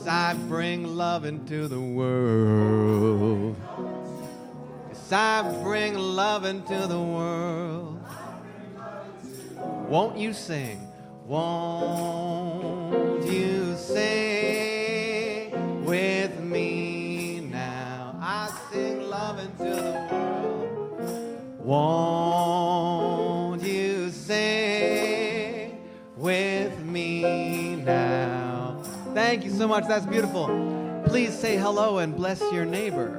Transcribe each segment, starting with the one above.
'Cause I bring love into the world. 'Cause I bring love into the world. Won't you sing? Won't you sing with me now? I sing love into the world. Won't you sing with me now? Thank you so much. That's beautiful. Please say hello and bless your neighbor.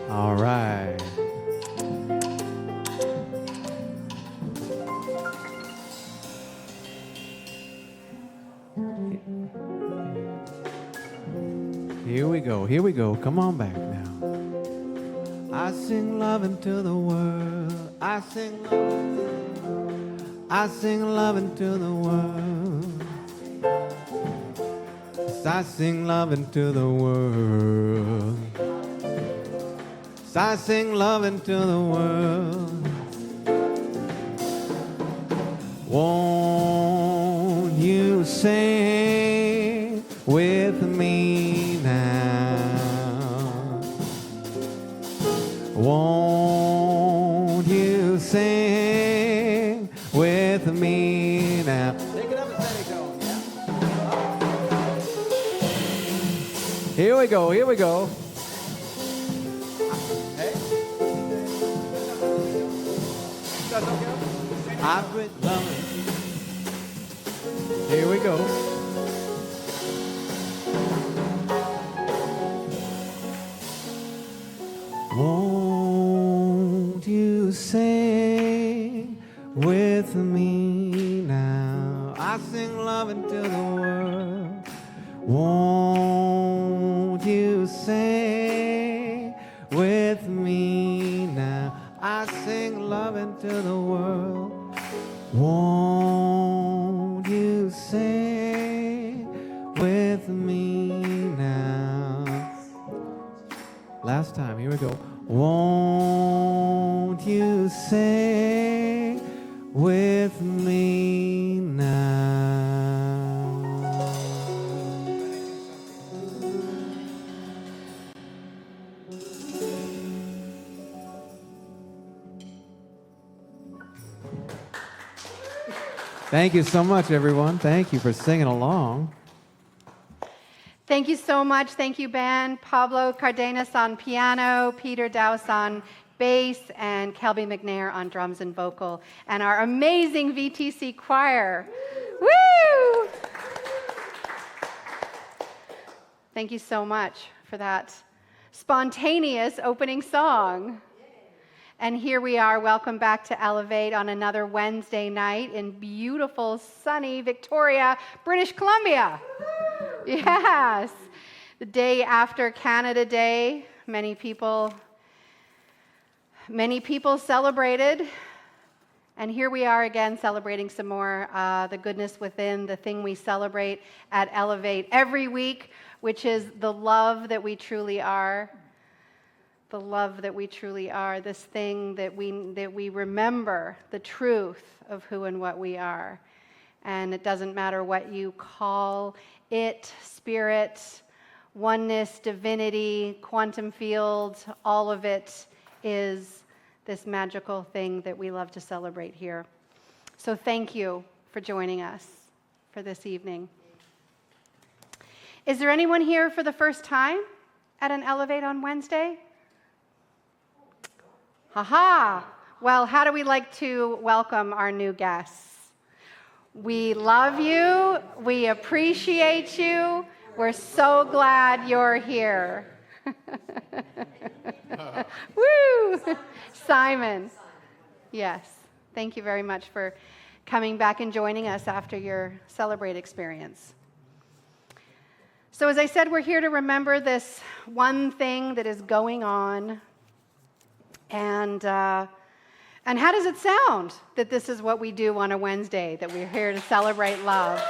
All right. Here we go. Here we go. Come on back now. I sing love into the world. I sing love. I sing love into the world. Yes, I sing love into the world. Yes, I sing love into the world. Won't you sing with me now? Won't you sing with me now? Take it up and let it go. Yeah. Here we go. Here we go. Hey. I've been loving. Here we go. Won't you sing with me now? I sing love into the world. Won't you sing with me now? I sing love into the world. Won't you sing with me now? Last time, here we go. Won't you sing with me now? Thank you so much, everyone. Thank you for singing along. Thank you so much. Thank you, band. Pablo Cardenas on piano, Peter Dowse on bass, and Kelby MacNayr on drums and vocal, and our amazing VTC choir. Woo! Thank you so much for that spontaneous opening song. And here we are. Welcome back to Elevate on another Wednesday night in beautiful, sunny Victoria, British Columbia. Yes. The day after Canada Day, many people celebrated. And here we are again celebrating some more the goodness within, the thing we celebrate at Elevate every week, which is the love that we truly are. The love that we truly are, this thing that we remember, the truth of who and what we are. And it doesn't matter what you call it, spirit, oneness, divinity, quantum field, all of it is this magical thing that we love to celebrate here. So thank you for joining us for this evening. Is there anyone here for the first time at an Elevate on Wednesday? Haha. Well, how do we like to welcome our new guests? We love you. We appreciate you. We're so glad you're here. Woo! Simon. Yes. Thank you very much for coming back and joining us after your Celebrate experience. So as I said, we're here to remember this one thing that is going on. And how does it sound that this is what we do on a Wednesday, that we're here to celebrate love?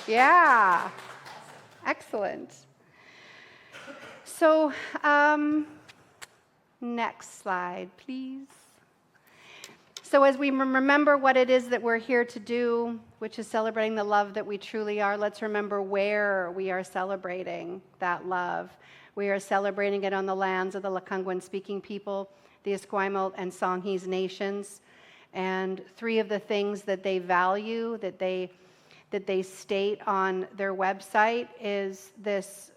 Yeah. Excellent. So, next slide, please. So as we remember what it is that we're here to do, which is celebrating the love that we truly are, let's remember where we are celebrating that love. We are celebrating it on the lands of the Lekwungen-speaking people, the Esquimalt and Songhees nations, and three of the things that they value, that they state on their website is this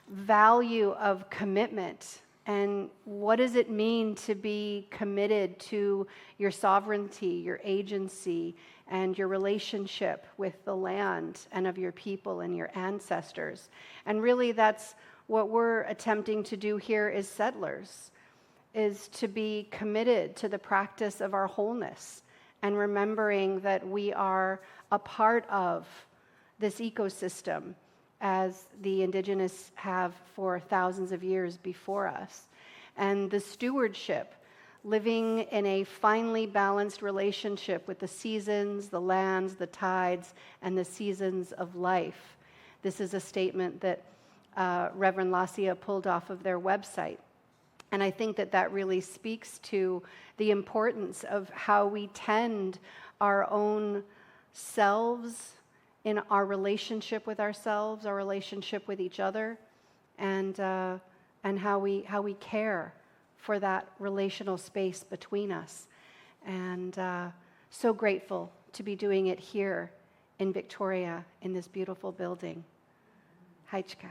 value of commitment. And what does it mean to be committed to your sovereignty, your agency, and your relationship with the land and of your people and your ancestors? And really that's what we're attempting to do here as settlers, is to be committed to the practice of our wholeness and remembering that we are a part of this ecosystem as the indigenous have for thousands of years before us. And the stewardship, living in a finely balanced relationship with the seasons, the lands, the tides, and the seasons of life. This is a statement that Rev.Lesia pulled off of their website. And I think that really speaks to the importance of how we tend our own selves in our relationship with ourselves, our relationship with each other, and how we care for that relational space between us. And so grateful to be doing it here in Victoria in this beautiful building. Haichka.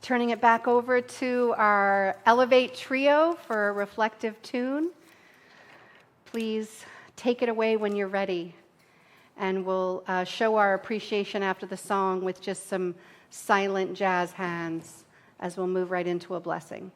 Turning it back over to our Elevate trio for a reflective tune. Please take it away when you're ready. And we'll show our appreciation after the song with just some silent jazz hands as we'll move right into a blessing.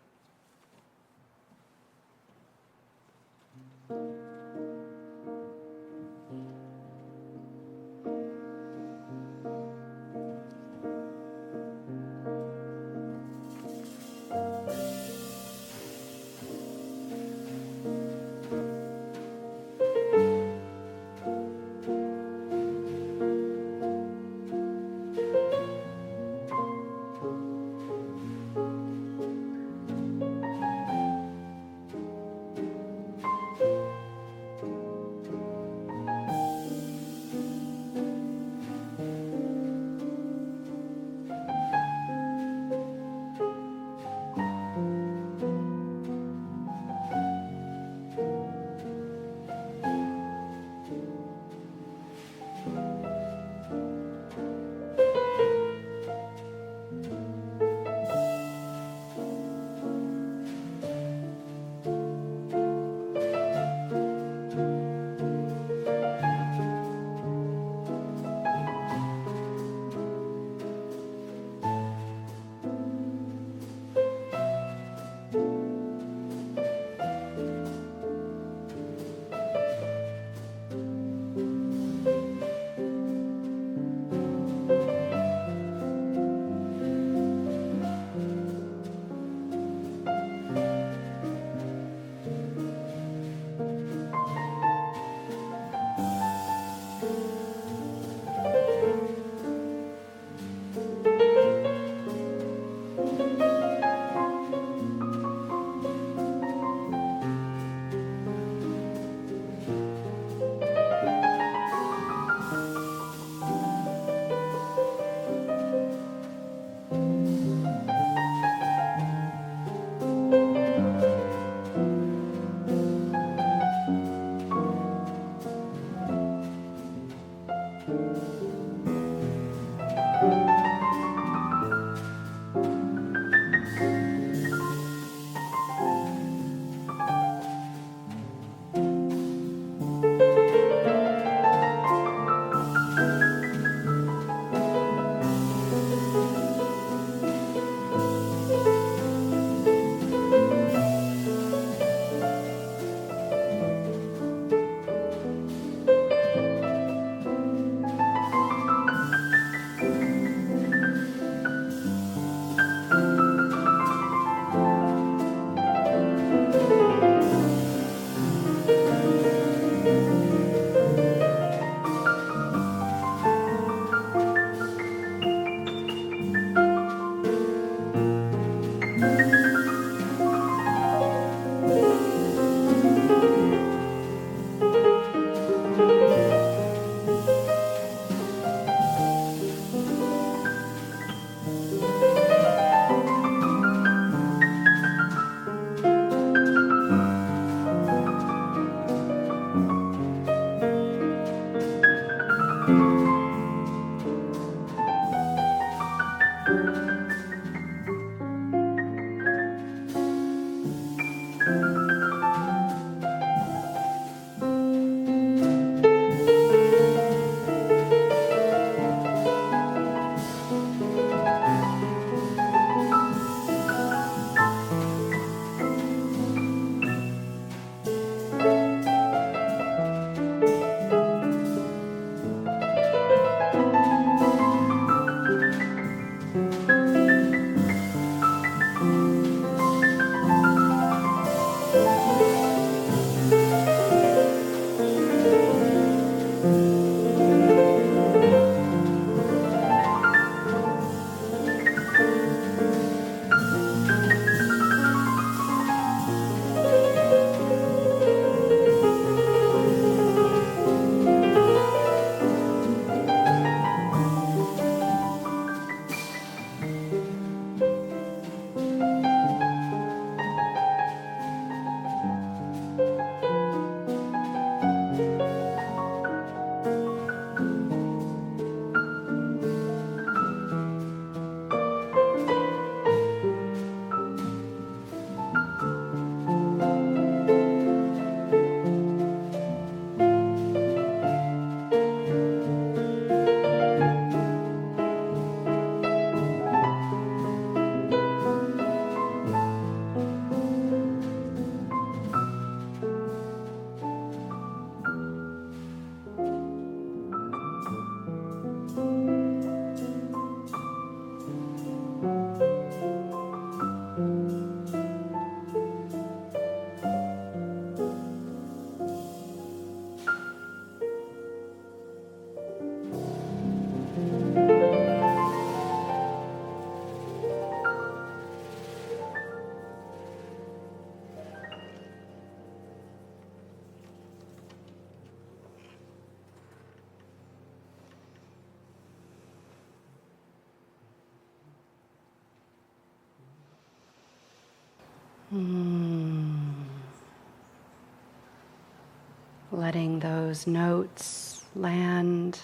Letting those notes land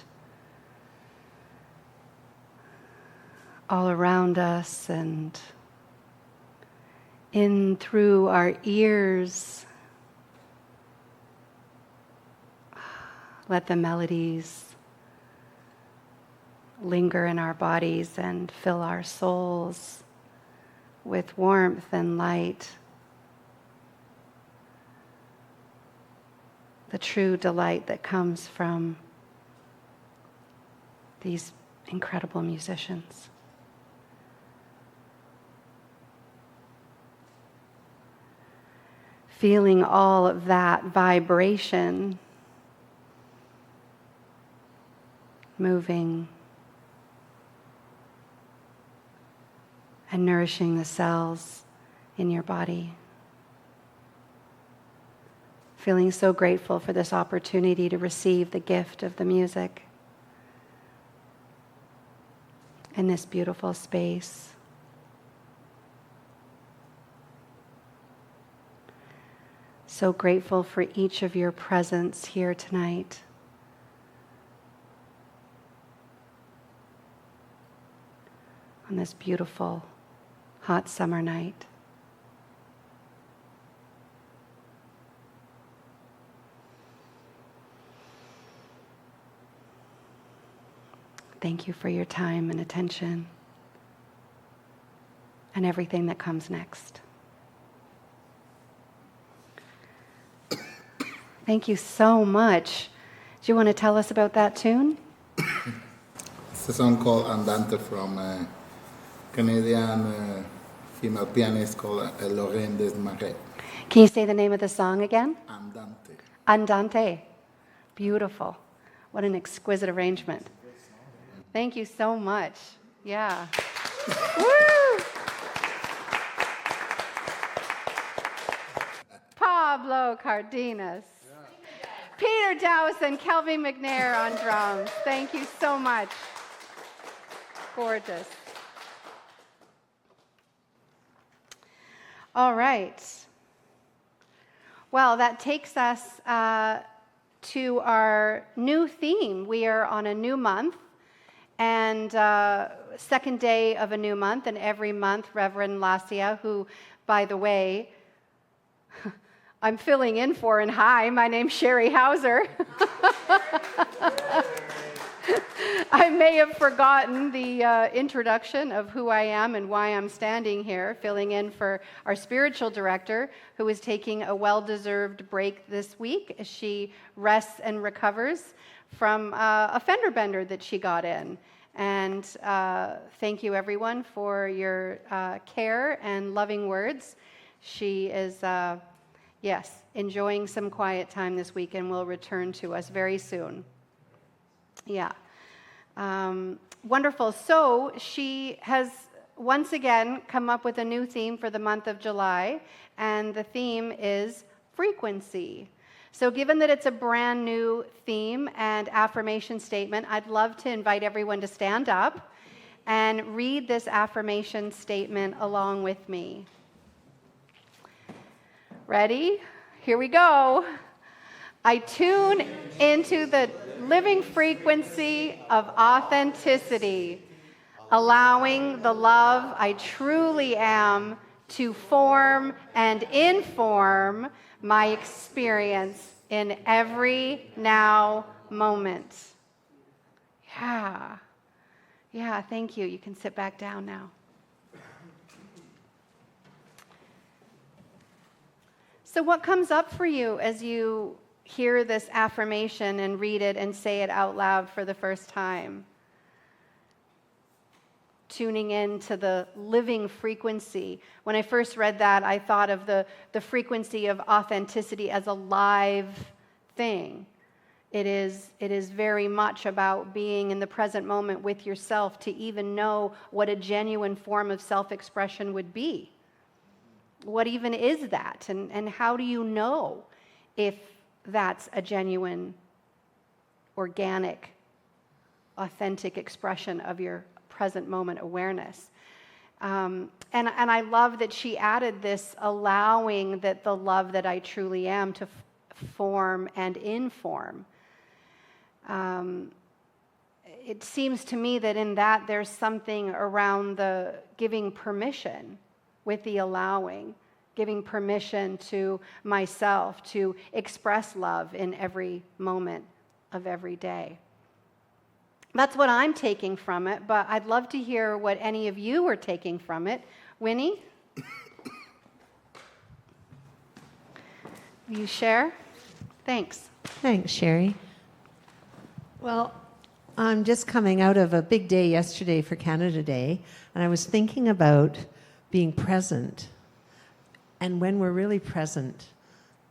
all around us and in through our ears. Let the melodies linger in our bodies and fill our souls with warmth and light. The true delight that comes from these incredible musicians. Feeling all of that vibration moving and nourishing the cells in your body. Feeling so grateful for this opportunity to receive the gift of the music in this beautiful space. So grateful for each of your presence here tonight. On this beautiful, hot summer night. Thank you for your time and attention and everything that comes next. Thank you so much. Do you want to tell us about that tune? It's a song called Andante from a Canadian female pianist called Lorraine Desmarais. Can you say the name of the song again? Andante. Andante. Beautiful. What an exquisite arrangement. Thank you so much. Yeah. Woo! Pablo Cardenas. Peter Dowse and Kelby MacNayr on drums. Thank you so much. Gorgeous. All right. Well, that takes us to our new theme. We are on a new month, and second day of a new month, and every month, Rev.Lesia, who, by the way, I'm filling in for, and hi, my name's Sheri Hauser. I may have forgotten the introduction of who I am and why I'm standing here, filling in for our spiritual director, who is taking a well-deserved break this week as she rests and recovers from a fender bender that she got in. And thank you, everyone, for your care and loving words. She is... yes, enjoying some quiet time this week and will return to us very soon. Yeah. Wonderful. So she has once again come up with a new theme for the month of July, and the theme is frequency. So given that it's a brand new theme and affirmation statement, I'd love to invite everyone to stand up and read this affirmation statement along with me. Ready? Here we go. I tune into the living frequency of authenticity, allowing the love I truly am to form and inform my experience in every now moment. Yeah, thank you. You can sit back down now. So what comes up for you as you hear this affirmation and read it and say it out loud for the first time? Tuning in to the living frequency. When I first read that, I thought of the frequency of authenticity as a live thing. It is very much about being in the present moment with yourself to even know what a genuine form of self-expression would be. What even is that? And how do you know if that's a genuine, organic, authentic expression of your present moment awareness? And I love that she added this, allowing that the love that I truly am to form and inform. It seems to me that in that there's something around the giving permission with the allowing, giving permission to myself to express love in every moment of every day. That's what I'm taking from it, but I'd love to hear what any of you are taking from it. Winnie? Will you share? Thanks. Thanks, Sheri. Well, I'm just coming out of a big day yesterday for Canada Day, and I was thinking about being present. And when we're really present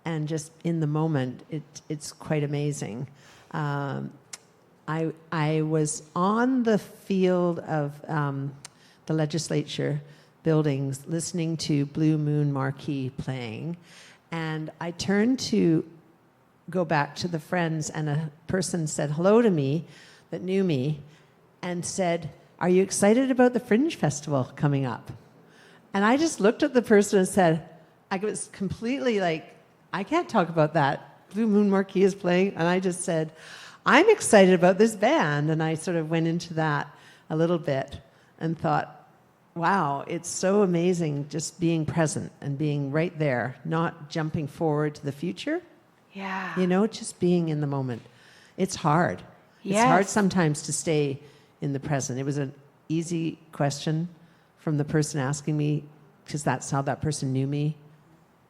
and just in the moment, it's quite amazing. I was on the field of the legislature buildings listening to Blue Moon Marquee playing, and I turned to go back to the Friends, and a person said hello to me that knew me and said, "Are you excited about the Fringe Festival coming up?" And I just looked at the person and said, I was completely like, I can't talk about that. Blue Moon Marquee is playing. And I just said, I'm excited about this band. And I sort of went into that a little bit and thought, wow, it's so amazing just being present and being right there, not jumping forward to the future. Yeah. You know, just being in the moment. It's hard. Yes. It's hard sometimes to stay in the present. It was an easy question from the person asking me, because that's how that person knew me.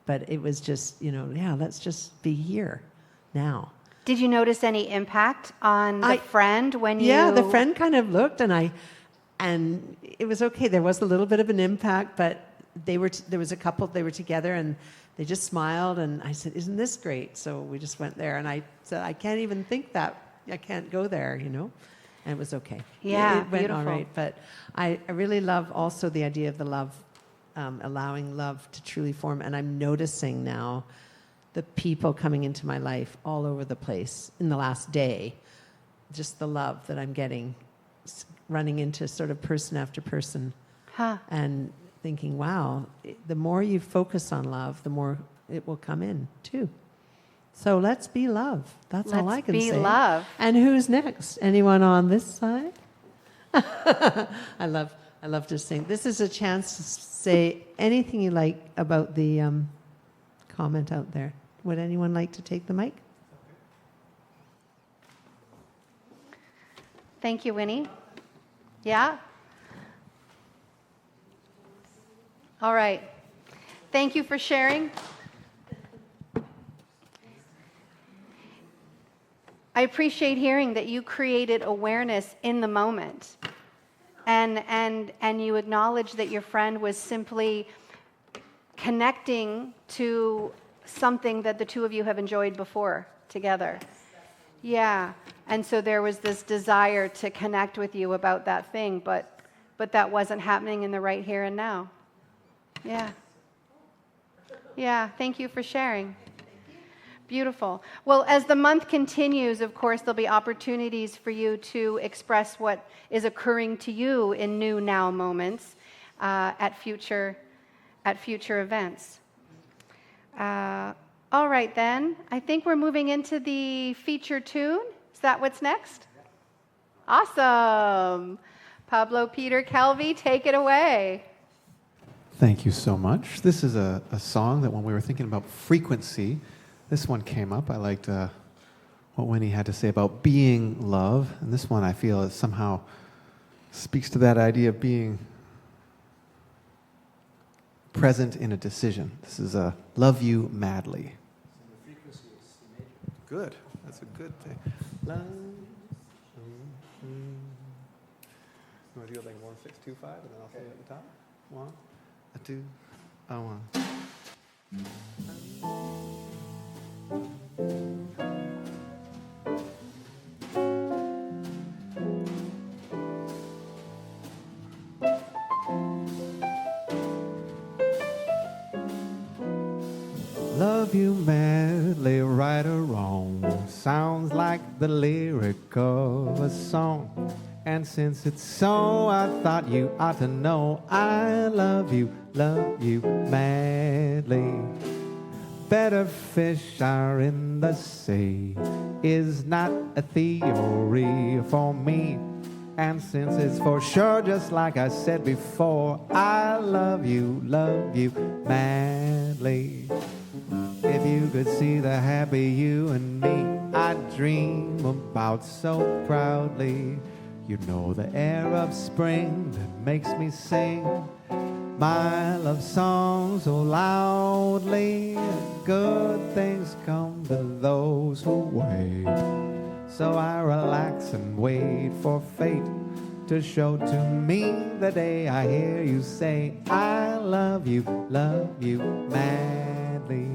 But it was just, yeah, let's just be here now. Did you notice any impact on the friend when you... Yeah, the friend kind of looked, and it was okay. There was a little bit of an impact, but there was a couple, they were together, and they just smiled, and I said, isn't this great? So we just went there, and I said, I can't even think that. I can't go there, And it was okay. Yeah, it went beautiful. all right. But I really love also the idea of the love, allowing love to truly form. And I'm noticing now the people coming into my life all over the place in the last day, just the love that I'm getting, running into sort of person after person, and thinking, wow, the more you focus on love, the more it will come in too. So let's be love. That's all I can say. Let's be love. And who's next? Anyone on this side? I love to sing. This is a chance to say anything you like about the comment out there. Would anyone like to take the mic? Thank you, Winnie. Yeah? All right. Thank you for sharing. I appreciate hearing that you created awareness in the moment, and you acknowledge that your friend was simply connecting to something that the two of you have enjoyed before together. Yeah, and so there was this desire to connect with you about that thing, but that wasn't happening in the right here and now. Yeah. Yeah, thank you for sharing. Beautiful. Well, as the month continues, of course, there'll be opportunities for you to express what is occurring to you in new now moments at future events. All right, then. I think we're moving into the feature tune. Is that what's next? Awesome. Pablo, Peter, Kelby, take it away. Thank you so much. This is a song that when we were thinking about frequency, this one came up. I liked what Winnie had to say about being love. And this one I feel somehow speaks to that idea of being present in a decision. This is Love You Madly. Good. That's a good thing. Love. You want to do like 1, 6, 2, 5, and then I'll sing at the top? 1, 2, 1. Love you madly, right or wrong, sounds like the lyric of a song. And since it's so, I thought you ought to know I love you madly. Better fish are in the sea is not a theory for me. And since it's for sure, just like I said before, I love you madly. If you could see the happy you and me I dream about so proudly. You know the air of spring that makes me sing my love song so loudly. Good things come to those who wait. So I relax and wait for fate to show to me the day I hear you say I love you madly.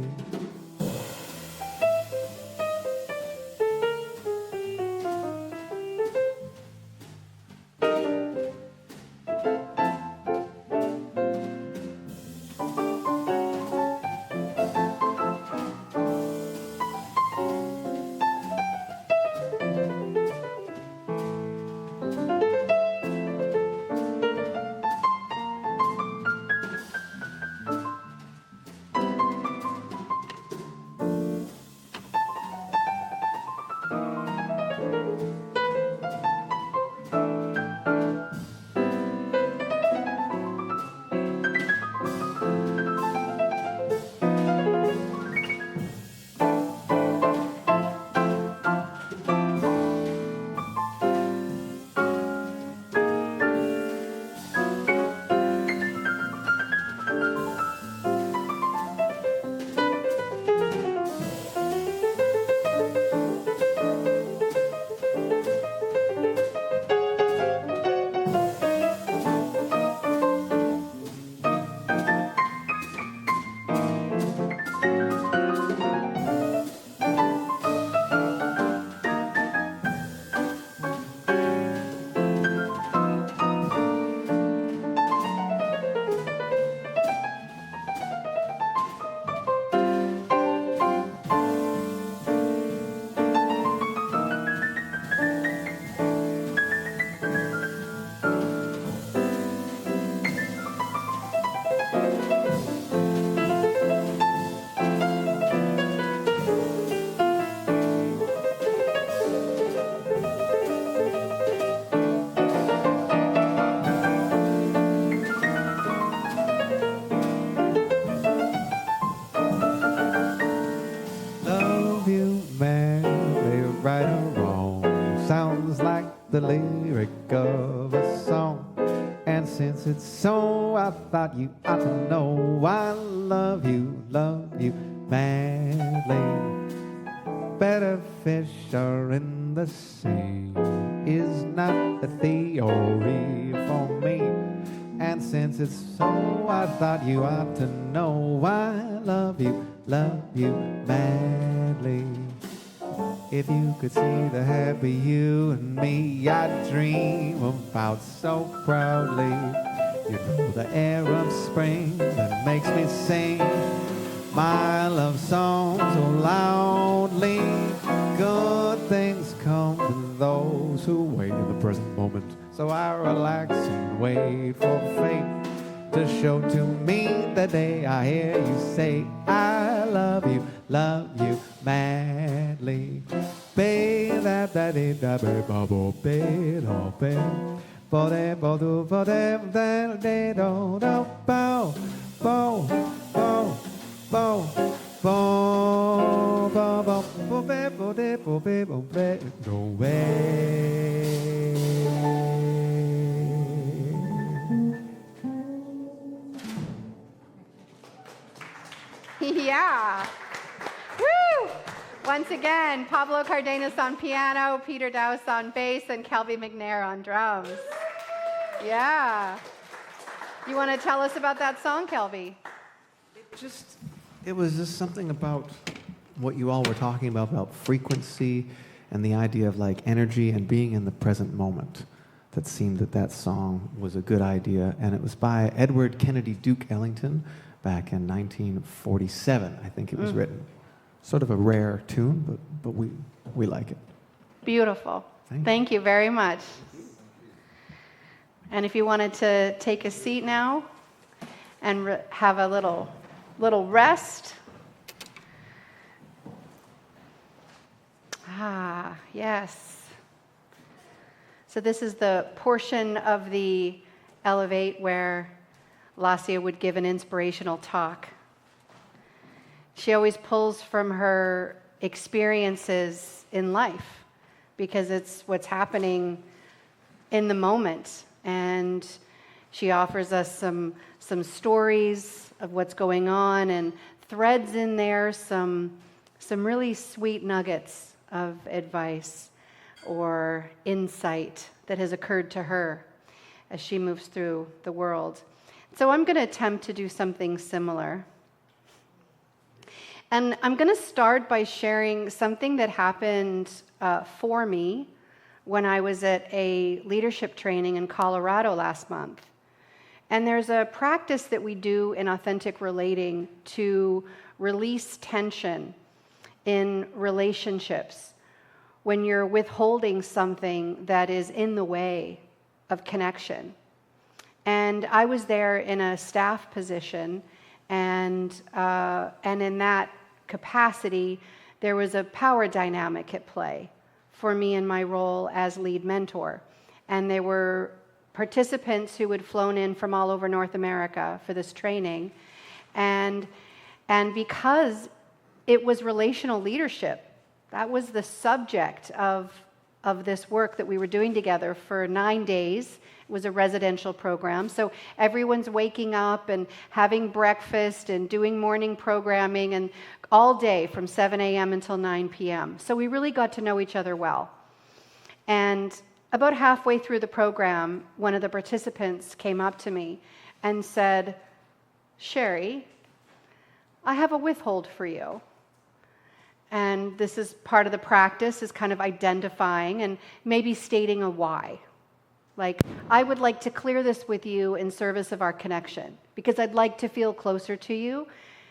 The lyric of a song. And since it's so, I thought you ought to know I love you madly. Better fish are in the sea is not a theory for me. And since it's so, I thought you ought to know I love you madly. If you could see the happy you and me I dream about so proudly. You know the air of spring that makes me sing my love song so loudly. Good things come to those who wait in the present moment. So I relax and wait for fate to show to me the day I hear you say I love you madly. Be that daddy da be bubble be do be bo de bo do bo de da de do do bo bo bo bo bo bo bo bo be bo de bo be bo be do way. Yeah. Woo! Once again, Pablo Cardenas on piano, Peter Dowse on bass, and Kelby MacNayr on drums. Yeah. You want to tell us about that song, Kelby? It was just something about what you all were talking about frequency and the idea of like energy and being in the present moment. That seemed that song was a good idea, and it was by Edward Kennedy Duke Ellington back in 1947, I think it was written. Sort of a rare tune, but we like it. Beautiful. Thank you very much. And if you wanted to take a seat now and have a little rest. Ah, yes. So this is the portion of the Elevate where Lesia would give an inspirational talk. She always pulls from her experiences in life because it's what's happening in the moment. And she offers us some stories of what's going on and threads in there some really sweet nuggets of advice or insight that has occurred to her as she moves through the world. So I'm going to attempt to do something similar. And I'm going to start by sharing something that happened for me when I was at a leadership training in Colorado last month. And there's a practice that we do in authentic relating to release tension in relationships when you're withholding something that is in the way of connection. And I was there in a staff position, and in that capacity, there was a power dynamic at play for me in my role as lead mentor. And there were participants who had flown in from all over North America for this training. And because it was relational leadership, that was the subject of this work that we were doing together for 9 days. It was a residential program. So everyone's waking up and having breakfast and doing morning programming and all day from 7 a.m. until 9 p.m. So we really got to know each other well. And about halfway through the program, one of the participants came up to me and said, "Sheri, I have a withhold for you." And this is part of the practice, is kind of identifying and maybe stating a why. Like, I would like to clear this with you in service of our connection because I'd like to feel closer to you.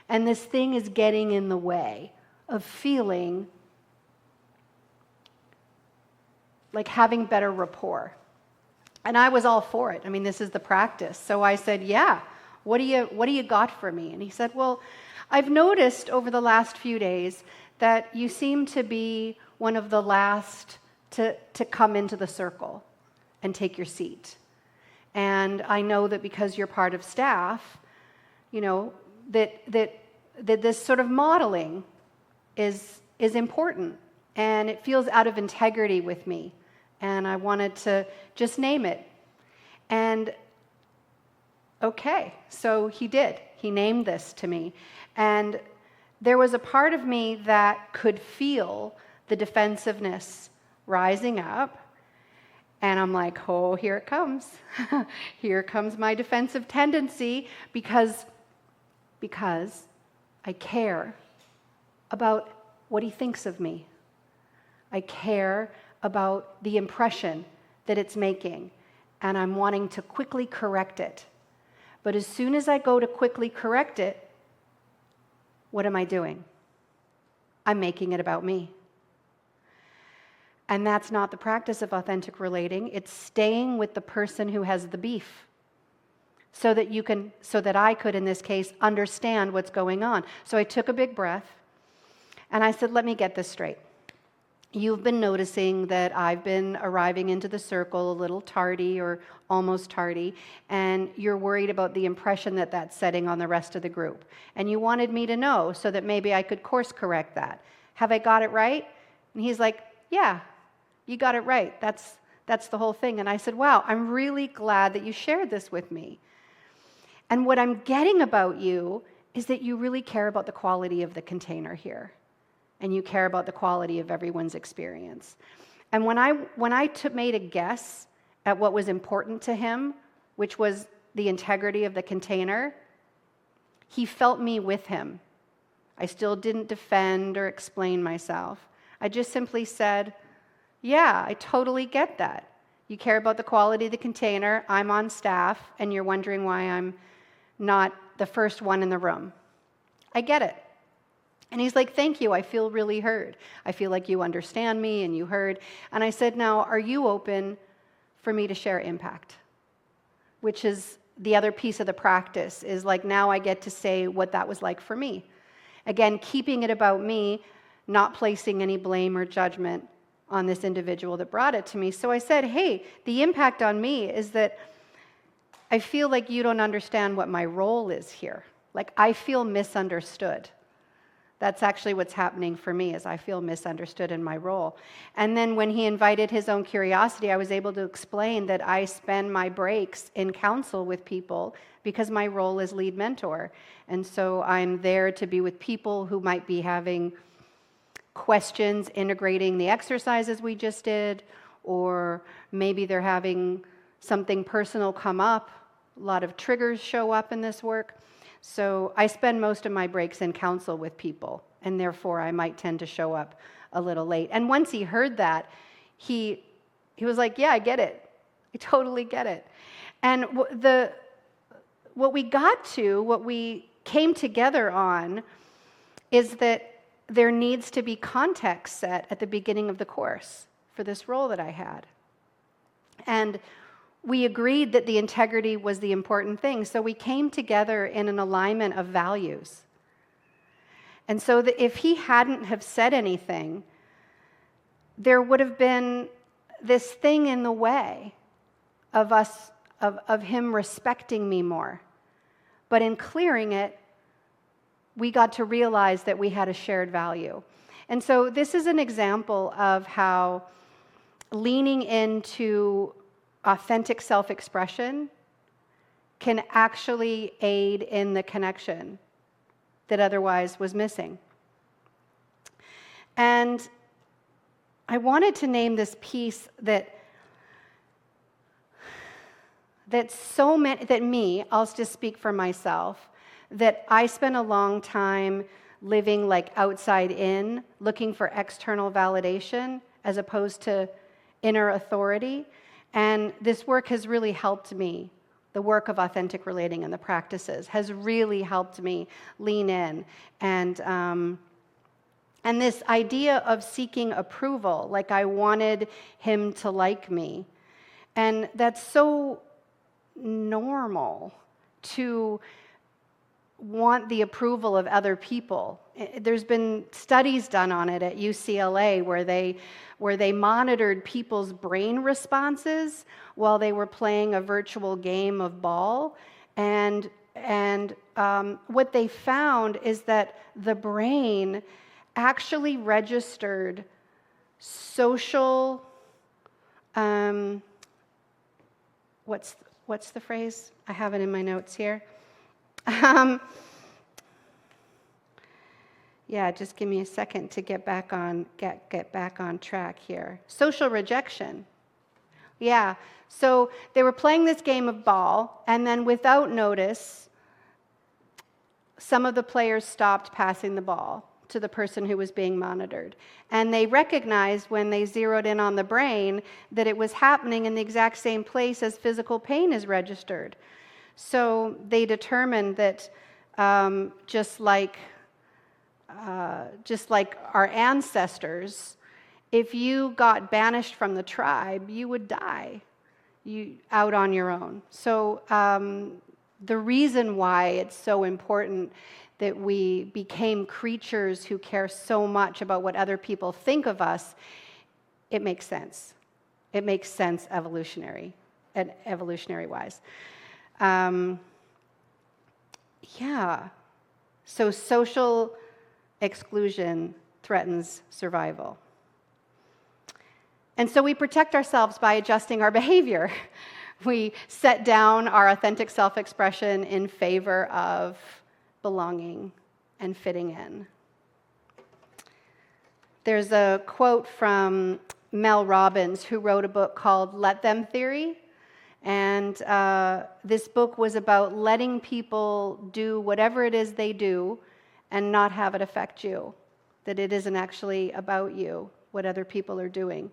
And this thing is getting in the way of feeling like having better rapport. And I was all for it. I mean, this is the practice. So I said, "Yeah, what do you got for me?" And he said, "Well, I've noticed over the last few days that you seem to be one of the last to come into the circle and take your seat. And I know that because you're part of staff, you know, that this sort of modeling is important, and it feels out of integrity with me. And I wanted to just name it." And okay, so he did. He named this to me. And there was a part of me that could feel the defensiveness rising up. And I'm like, oh, here it comes. Here comes my defensive tendency because I care about what he thinks of me. I care about the impression that it's making, and I'm wanting to quickly correct it. But as soon as I go to quickly correct it, what am I doing? I'm making it about me. And that's not the practice of authentic relating. It's staying with the person who has the beef so that I could, in this case, understand what's going on. So I took a big breath and I said, "Let me get this straight. You've been noticing that I've been arriving into the circle a little tardy or almost tardy, and you're worried about the impression that that's setting on the rest of the group. And you wanted me to know so that maybe I could course correct that. Have I got it right?" And he's like, "Yeah, you got it right. That's the whole thing." And I said, "Wow, I'm really glad that you shared this with me. And what I'm getting about you is that you really care about the quality of the container here. And you care about the quality of everyone's experience." And when I made a guess at what was important to him, which was the integrity of the container, he felt me with him. I still didn't defend or explain myself. I just simply said, "Yeah, I totally get that. You care about the quality of the container. I'm on staff, and you're wondering why I'm not the first one in the room. I get it." And he's like, "Thank you. I feel really heard. I feel like you understand me and you heard." And I said, "Now, are you open for me to share impact?" which is the other piece of the practice, is like now I get to say what that was like for me. Again, keeping it about me, not placing any blame or judgment on this individual that brought it to me. So I said, hey, the impact on me is that I feel like you don't understand what my role is here. Like I feel misunderstood. That's actually what's happening for me, is I feel misunderstood in my role. And then when he invited his own curiosity, I was able to explain that I spend my breaks in counsel with people because my role is lead mentor. And so I'm there to be with people who might be having questions integrating the exercises we just did, or maybe they're having something personal come up. A lot of triggers show up in this work. So I spend most of my breaks in counsel with people, and therefore I might tend to show up a little late. And once he heard that, he was like, yeah, I get it. I totally get it. And what we came together on is that there needs to be context set at the beginning of the course for this role that I had. And we agreed that the integrity was the important thing, so we came together in an alignment of values. And so that if he hadn't have said anything, there would have been this thing in the way of us, of him respecting me more. But in clearing it, we got to realize that we had a shared value. And so this is an example of how leaning into authentic self-expression can actually aid in the connection that otherwise was missing. And I wanted to name this piece that I'll just speak for myself, that I spent a long time living like outside in, looking for external validation as opposed to inner authority. And this work has really helped me. The work of authentic relating and the practices has really helped me lean in. And this idea of seeking approval, like I wanted him to like me. And that's so normal to want the approval of other people. There's been studies done on it at UCLA where they monitored people's brain responses while they were playing a virtual game of ball. And what they found is that the brain actually registered social, what's the phrase? I have it in my notes here. Yeah, just give me a second to get back on track here. Social rejection. Yeah, so they were playing this game of ball, and then without notice, some of the players stopped passing the ball to the person who was being monitored. And they recognized when they zeroed in on the brain that it was happening in the exact same place as physical pain is registered. So they determined that just like our ancestors, if you got banished from the tribe, you would die out on your own. So the reason why it's so important that we became creatures who care so much about what other people think of us, it makes sense. It makes sense evolutionary-wise. Yeah. So social exclusion threatens survival. And so we protect ourselves by adjusting our behavior. We set down our authentic self-expression in favor of belonging and fitting in. There's a quote from Mel Robbins, who wrote a book called Let Them Theory. And this book was about letting people do whatever it is they do and not have it affect you, that it isn't actually about you, what other people are doing.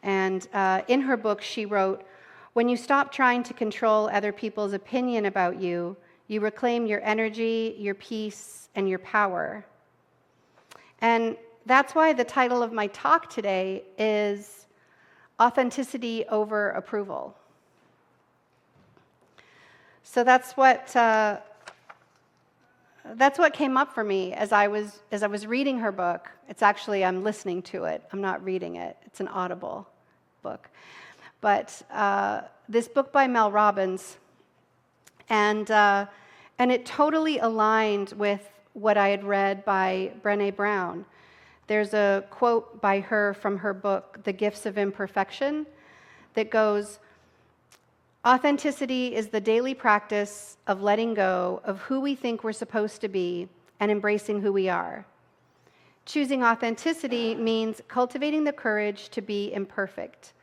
And in her book, she wrote, "When you stop trying to control other people's opinion about you, you reclaim your energy, your peace, and your power." And that's why the title of my talk today is Authenticity Over Approval. So that's what came up for me as I was reading her book. It's actually, I'm listening to it. I'm not reading it. It's an Audible book. But this book by Mel Robbins, and it totally aligned with what I had read by Brené Brown. There's a quote by her from her book, The Gifts of Imperfection, that goes, "Authenticity is the daily practice of letting go of who we think we're supposed to be and embracing who we are. Choosing authenticity means cultivating the courage to be imperfect,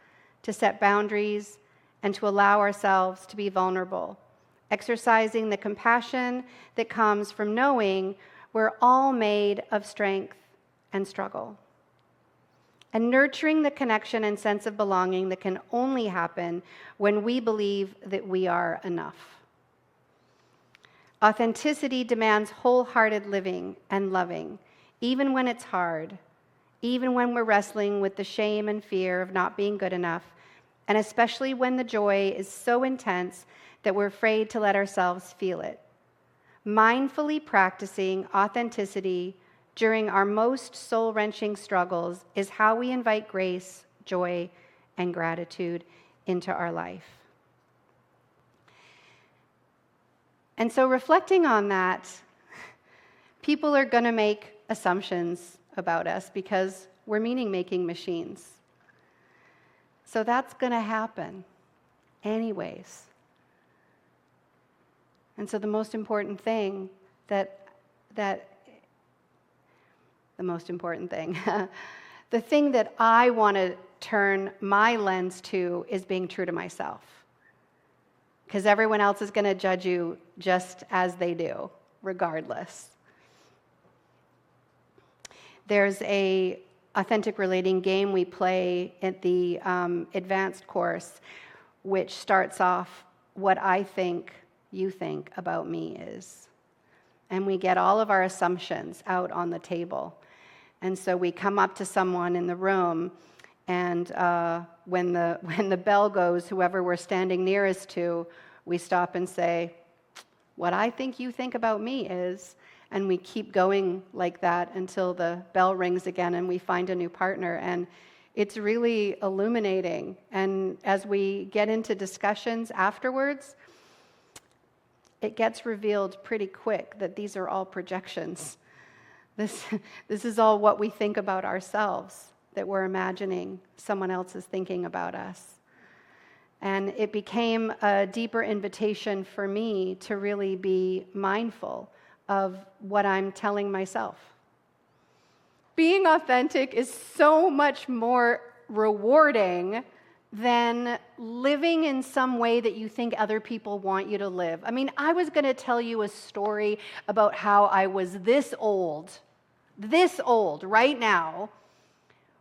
to set boundaries, and to allow ourselves to be vulnerable, exercising the compassion that comes from knowing we're all made of strength and struggle, and nurturing the connection and sense of belonging that can only happen when we believe that we are enough. Authenticity demands wholehearted living and loving, even when it's hard, even when we're wrestling with the shame and fear of not being good enough, and especially when the joy is so intense that we're afraid to let ourselves feel it. Mindfully practicing authenticity during our most soul-wrenching struggles is how we invite grace, joy, and gratitude into our life." And so reflecting on that, people are going to make assumptions about us because we're meaning-making machines. So that's going to happen anyways. And so the most important thing the thing that I want to turn my lens to is being true to myself. Because everyone else is going to judge you just as they do, regardless. There's a authentic relating game we play at the advanced course, which starts off, "What I think you think about me is." And we get all of our assumptions out on the table. And so we come up to someone in the room, and when the bell goes, whoever we're standing nearest to, we stop and say, "What I think you think about me is," and we keep going like that until the bell rings again and we find a new partner. And it's really illuminating. And as we get into discussions afterwards, it gets revealed pretty quick that these are all projections. This is all what we think about ourselves, that we're imagining someone else is thinking about us. And it became a deeper invitation for me to really be mindful of what I'm telling myself. Being authentic is so much more rewarding than living in some way that you think other people want you to live. I mean, I was going to tell you a story about how I was this old right now,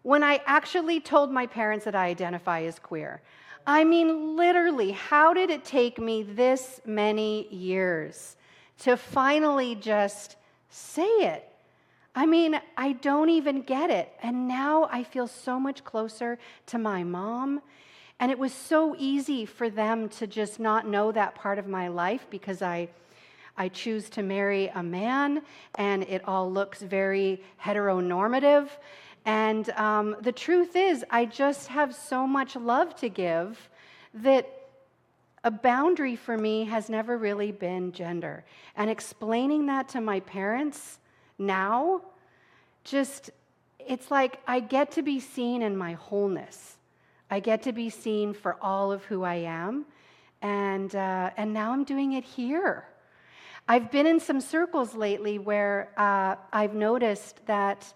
when I actually told my parents that I identify as queer. I mean, literally, how did it take me this many years to finally just say it? I mean, I don't even get it. And now I feel so much closer to my mom. And it was so easy for them to just not know that part of my life because I choose to marry a man, and it all looks very heteronormative. And the truth is, I just have so much love to give that a boundary for me has never really been gender. And explaining that to my parents now, it's like I get to be seen in my wholeness. I get to be seen for all of who I am. And now I'm doing it here. I've been in some circles lately where I've noticed that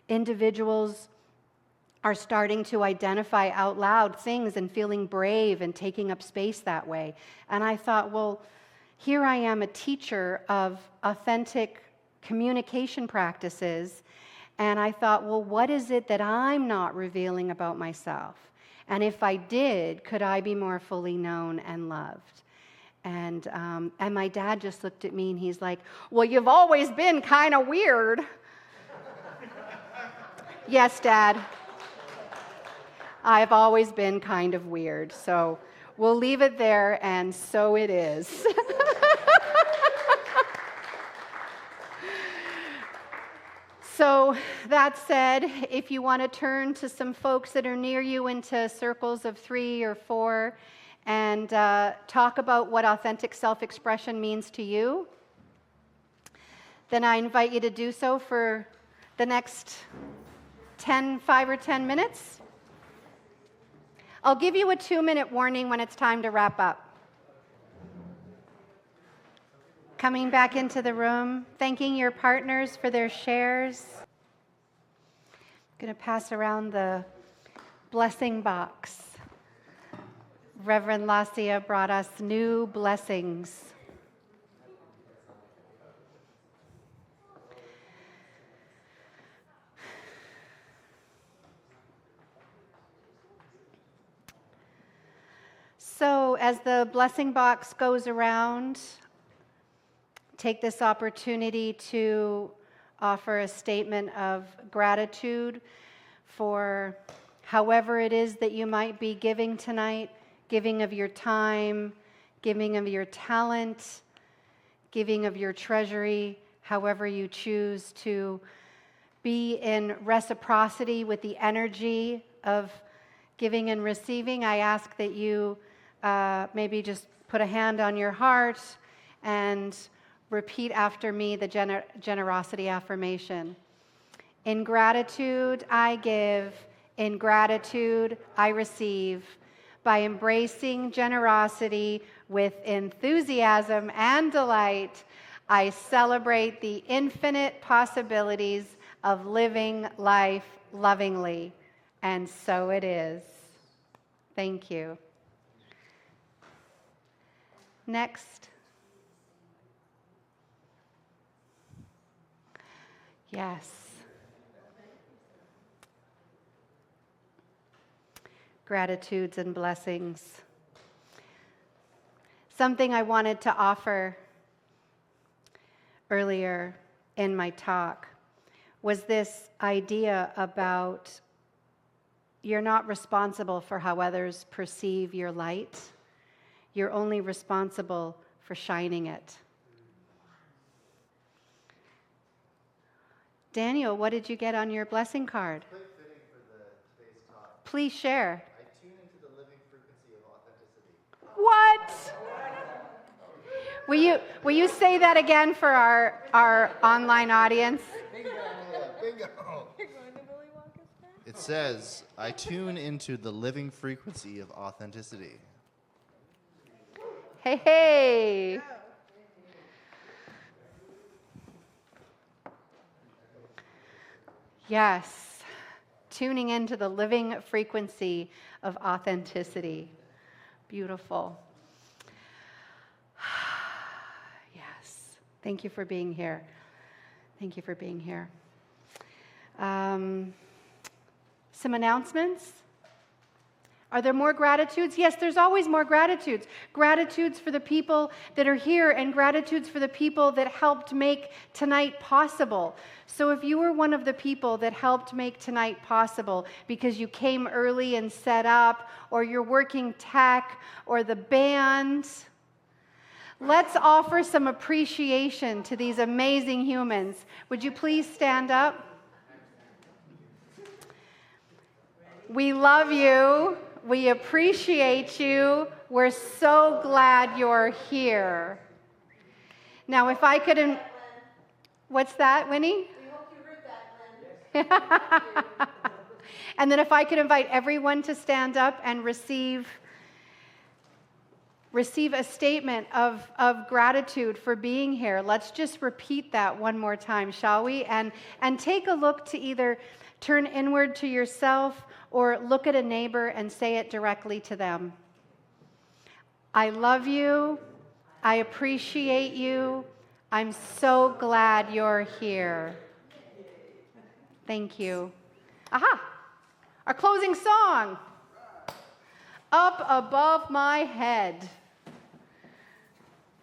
individuals are starting to identify out loud things and feeling brave and taking up space that way. And I thought, well, here I am, a teacher of authentic communication practices, and I thought, well, what is it that I'm not revealing about myself? And if I did, could I be more fully known and loved? And my dad just looked at me and he's like, well, you've always been kind of weird. Yes, Dad. I've always been kind of weird. So We'll leave it there, and so it is. So that said, if you want to turn to some folks that are near you into circles of 3 or 4 and talk about what authentic self-expression means to you, then I invite you to do so for the next 5 or 10 minutes. I'll give you a 2-minute warning when it's time to wrap up. Coming back into the room, thanking your partners for their shares. I'm going to pass around the blessing box. Rev.Lesia brought us new blessings. So as the blessing box goes around, take this opportunity to offer a statement of gratitude for however it is that you might be giving tonight, giving of your time, giving of your talent, giving of your treasury, however you choose to be in reciprocity with the energy of giving and receiving. I ask that you maybe just put a hand on your heart and repeat after me the generosity affirmation. In gratitude, I give. In gratitude, I receive. By embracing generosity with enthusiasm and delight, I celebrate the infinite possibilities of living life lovingly. And so it is. Thank you. Next. Yes. Gratitudes and blessings. Something I wanted to offer earlier in my talk was this idea about you're not responsible for how others perceive your light. You're only responsible for shining it. Daniel, what did you get on your blessing card? Quite fitting for today's talk. Please share. I tune into the living frequency of authenticity. What? Will you say that again for our online audience? Bingo! It says, I tune into the living frequency of authenticity. Hey. Yes, tuning into the living frequency of authenticity. Beautiful. Yes, thank you for being here. Thank you for being here. Some announcements. Are there more gratitudes? Yes, there's always more gratitudes. Gratitudes for the people that are here and gratitudes for the people that helped make tonight possible. So if you were one of the people that helped make tonight possible because you came early and set up, or you're working tech, or the band, let's offer some appreciation to these amazing humans. Would you please stand up? We love you. We appreciate you. We're so glad you're here. Now, if I could... What's that, Winnie? We hope you heard that, Glenn. And then if I could invite everyone to stand up and receive a statement of gratitude for being here. Let's just repeat that one more time, shall we? And take a look to either turn inward to yourself or look at a neighbor and say it directly to them. I love you. I appreciate you. I'm so glad you're here. Thank you. Aha! Our closing song. Up above my head.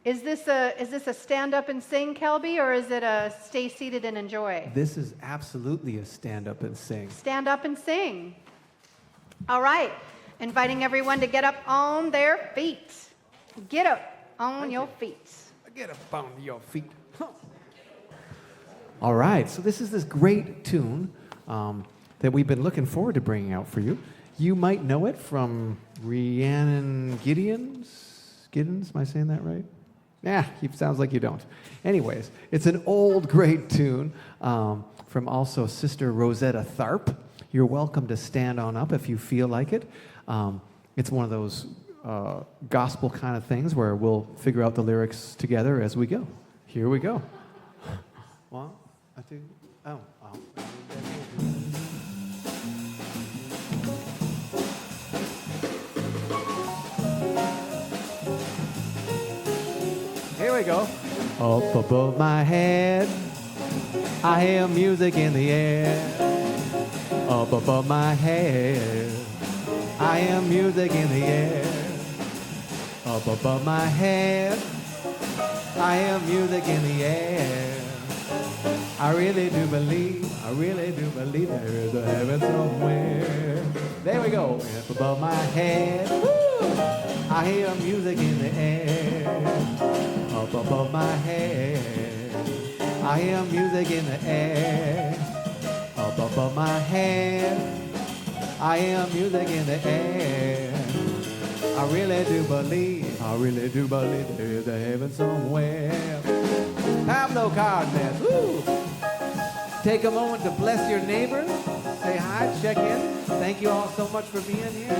Is this a stand up and sing, Kelby, or is it a stay seated and enjoy? This is absolutely a stand up and sing. Stand up and sing. All right. Inviting everyone to get up on their feet. Get up on your feet. Get up on your feet. All right, so this is this great tune that we've been looking forward to bringing out for you. You might know it from Rhiannon Giddens, am I saying that right? Yeah, it sounds like you don't. Anyways, it's an old great tune from also Sister Rosetta Tharpe. You're welcome to stand on up if you feel like it. It's one of those gospel kind of things where we'll figure out the lyrics together as we go. Here we go. 1, 2, oh. Here we go. Up above my head, I hear music in the air. Up above my head, I hear music in the air. Up above my head, I hear music in the air. I really do believe there is a heaven somewhere. There we go. Up above my head, I hear music in the air. Up above my head, I hear music in the air. Up above my head, I hear music in the air. I really do believe there is a heaven somewhere. Pablo Cardenas, woo! Take a moment to bless your neighbor. Say hi, check in. Thank you all so much for being here.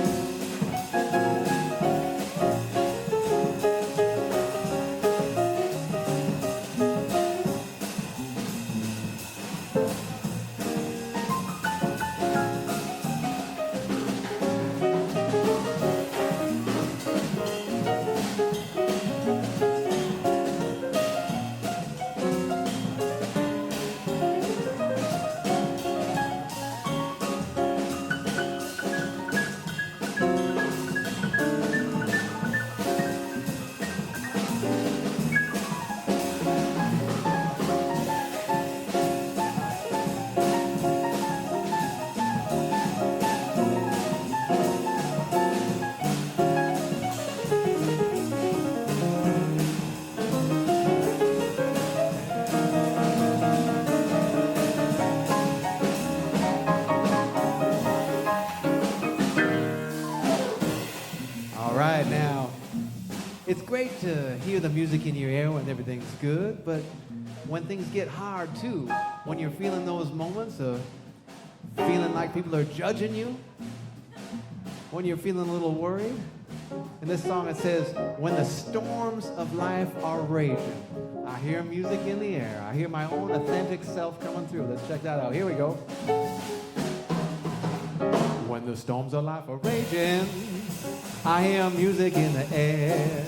It's great to hear the music in your ear when everything's good, but when things get hard too, when you're feeling those moments of feeling like people are judging you, when you're feeling a little worried. In this song it says, when the storms of life are raging, I hear music in the air. I hear my own authentic self coming through. Let's check that out. Here we go. When the storms of life are raging, I hear music in the air.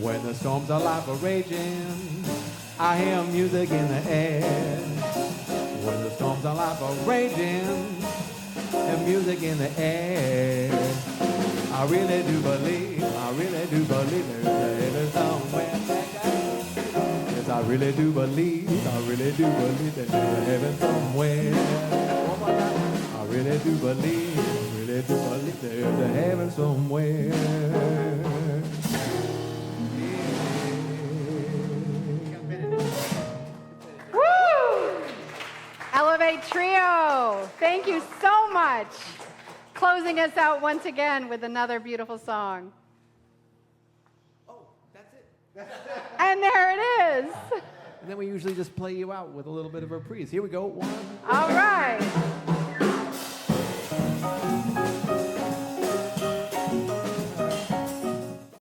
When the storms of life are raging, I hear music in the air. When the storms of life are raging, and music in the air. I really do believe there's a heaven somewhere. Yes, I really do believe there's a heaven somewhere. One more time. I really do believe there's a heaven somewhere. Woo! Elevate Trio, thank you so much. Closing us out once again with another beautiful song. Oh, that's it. And there it is. And then we usually just play you out with a little bit of a reprise. Here we go. 1. All right.